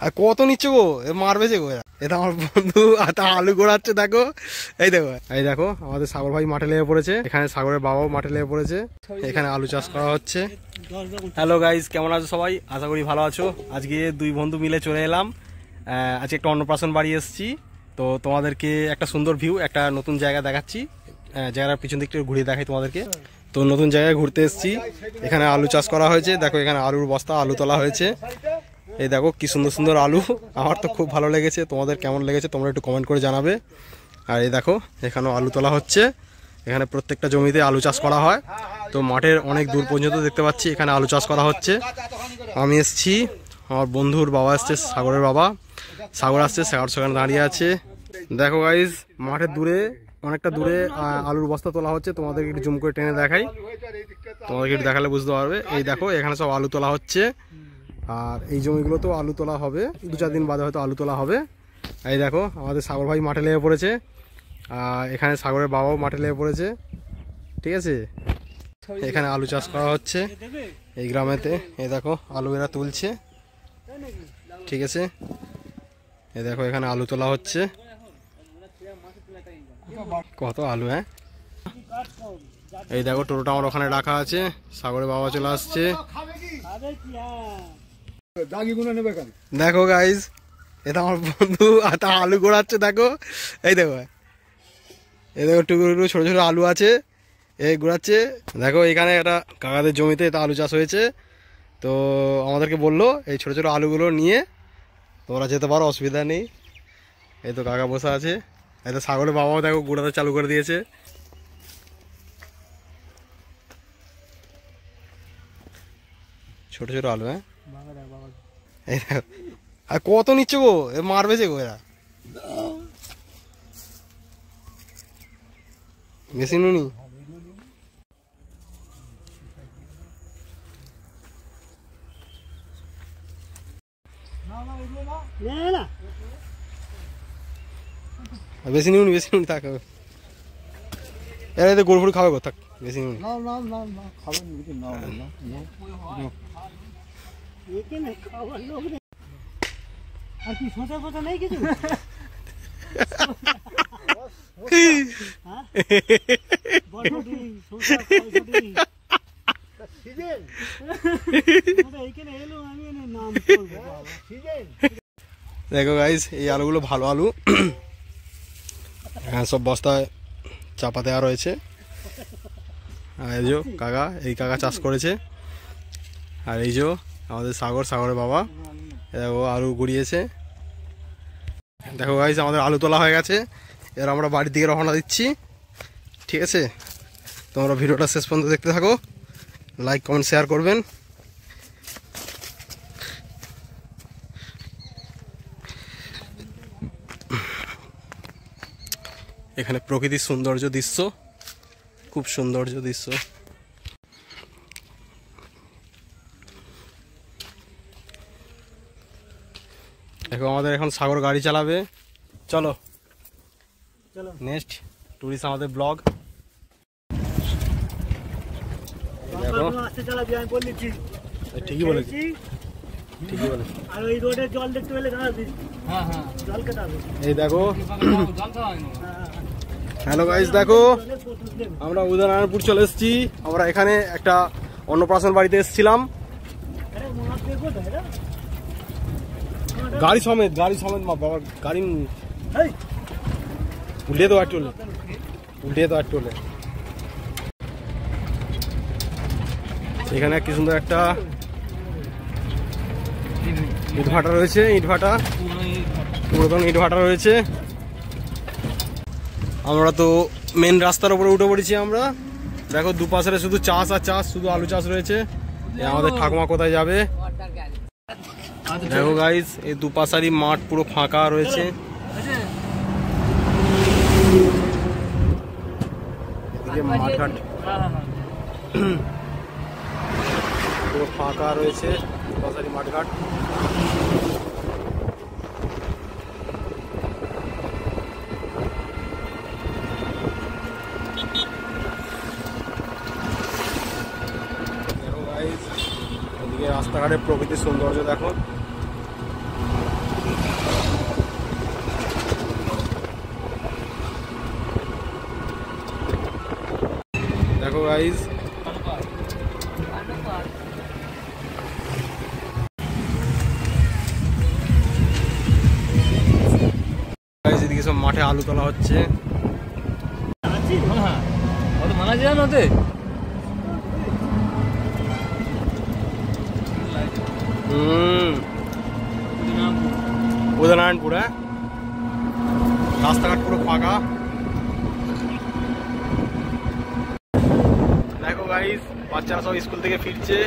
আর কত নিচ্ছে গো, মারবে যে গো। এটা আমার বন্ধু আলু গোড়াচ্ছে, দেখো এই দেখো, এই দেখো আমাদের সাগর ভাই মাঠে লেগে পড়েছে, এখানে সাগরের বাবাও মাঠে লেগে পড়েছে, এখানে আলু চাষ করা হচ্ছে। হ্যালো গাইজ, কেমন আছো সবাই? আশা করি ভালো আছো। আজকে দুই বন্ধু মিলে চলে এলাম, আজকে একটা অন্নপ্রাশন বাড়ি এসেছি। তো তোমাদেরকে একটা সুন্দর ভিউ, একটা নতুন জায়গা দেখাচ্ছি, জায়গার পিছন দিকটা ঘুরিয়ে দেখাই তোমাদেরকে। তো নতুন জায়গায় ঘুরতে এসেছি, এখানে আলু চাষ করা হয়েছে, দেখো এখানে আলুর বস্তা, আলু তোলা হয়েছে। এই দেখো কি সুন্দর সুন্দর আলু, আমার তো খুব ভালো লেগেছে, তোমাদের কেমন লেগেছে তোমরা একটু কমেন্ট করে জানাবে। আর এই দেখো এখানেও আলু তোলা হচ্ছে, এখানে প্রত্যেকটা জমিতে আলু চাষ করা হয়। তো মাঠের অনেক দূর পর্যন্ত দেখতে পাচ্ছি এখানে আলু চাষ করা হচ্ছে। আমি এসছি, আমার বন্ধুর বাবা এসছে, সাগরের বাবা, সাগর আসছে, সাগর সেখানে দাঁড়িয়ে আছে। দেখো গাইজ, মাঠের দূরে, অনেকটা দূরে আলুর বস্তা তোলা হচ্ছে, তোমাদেরকে একটু জুম করে টেনে দেখাই, তোমাদেরকে একটু দেখালে বুঝতে পারবে। এই দেখো এখানে সব আলু তোলা হচ্ছে, আর এই জমিগুলোতেও আলু তোলা হবে, 2-4 দিন বাদে হয়তো আলু তোলা হবে। এই দেখো আমাদের সাগর ভাই মাঠে লেগে পড়েছে, এখানে সাগরের বাবাও মাঠে লেগে পড়েছে, ঠিক আছে। এখানে আলু চাষ করা হচ্ছে এই গ্রামেতে। এই দেখো আলু এরা তুলছে, ঠিক আছে। এই দেখো এখানে আলু তোলা হচ্ছে, কত আলু। হ্যাঁ, এই দেখো টোটোটা আমার ওখানে রাখা আছে, সাগরের বাবা চলে আসছে। দেখো গাইজ, এটা আমার বন্ধু আলু গোড়াচ্ছে, দেখো এই দেখো, এই দেখো টুকরো টুকরো ছোটো ছোটো আলু আছে, এই গোড়াচ্ছে। দেখো এখানে একটা কাকাদের জমিতে এটা আলু চাষ হয়েছে, তো আমাদেরকে বললো এই ছোটো ছোটো আলুগুলো নিয়ে তোমরা যেতে পারো, অসুবিধা নেই। এই তো কাকা বসে আছে, এই তো সাগরের বাবাও দেখো গোড়াতে চালু করে দিয়েছে। ছোটো ছোটো আলু, হ্যাঁ, এই দেখো। আর কত নিচ্ছে গো, মারবে যে গো এরা, বেশি নুনি। বেশি নুনি, বেশি নুনি থাক, এরা এদের গরু ফরু খাবে গো, থাক বেশি নুনি। আর কি সোজা কথা নেই কিছু। দেখো গাইস, এই আলুগুলো ভালো আলু, হ্যাঁ সব বস্তায় চাপা দেওয়া রয়েছে। এই যে কাকা, এই কাকা চাষ করেছে, আর এই যে আমাদের সাগরের বাবা, ও আলু গড়িয়েছে। দেখো গাইস, আমাদের আলু তোলা হয়ে গেছে, এবার আমরা বাড়ির দিকে রওনা দিচ্ছি, ঠিক আছে। তোমরা ভিডিওটা শেষ পর্যন্ত দেখতে থাকো, লাইক কমেন্ট শেয়ার করবেন। এখানে প্রকৃতির সৌন্দর্য দৃশ্য, খুব সৌন্দর্য দৃশ্য। দেখো আমাদের এখন সাগর গাড়ি চালাবে, চলো চলো নেক্সট টুরিস্ট আমাদের ব্লগ। ঠিকই বলেছি, ঠিকই বলেছি। আর ওই রোডের জল দেখতে পেলে জানাবি, হ্যাঁ হ্যাঁ জল কাটাবে। এই দেখো, হ্যালো গাইস, দেখো আমরা উদয়নারায়ণপুর চলে এসেছি। আমরা এখানে একটা অন্নপ্রাশন বাড়িতে এসেছিলাম, গাড়ি সমেত মা বাবা, গাড়ি উল্টে তো আর এখানে কি সুন্দর একটা ইটভাটা রয়েছে, পুরাতন ইটভাটা রয়েছে। আমরা তো মেন রাস্তার উপরে উঠে পড়েছি আমরা। দেখো দুপাশে শুধু চাষ আর চাষ, শুধু আলু চাষ রয়েছে। আমাদের ঠাকুমা কোথায় যাবে? দেখো গাইস, এই দুপাশারি মাঠ পুরো ফাঁকা রয়েছে, এদিকে মাঠঘাট পুরো ফাঁকা রয়েছে, দুপাশারি মাঠঘাট। রাস্তাঘাটের প্রকৃতির সৌন্দর্য দেখো। গাইস, এদিকে সব মাঠে আলু তোলা হচ্ছে। মানা যায় না ওতে উদয়নারায়ণপুর, হ্যাঁ রাস্তাঘাট পুরো ফাঁকা। দেখো গাইস, বাচ্চারা সব স্কুল থেকে ফিরছে।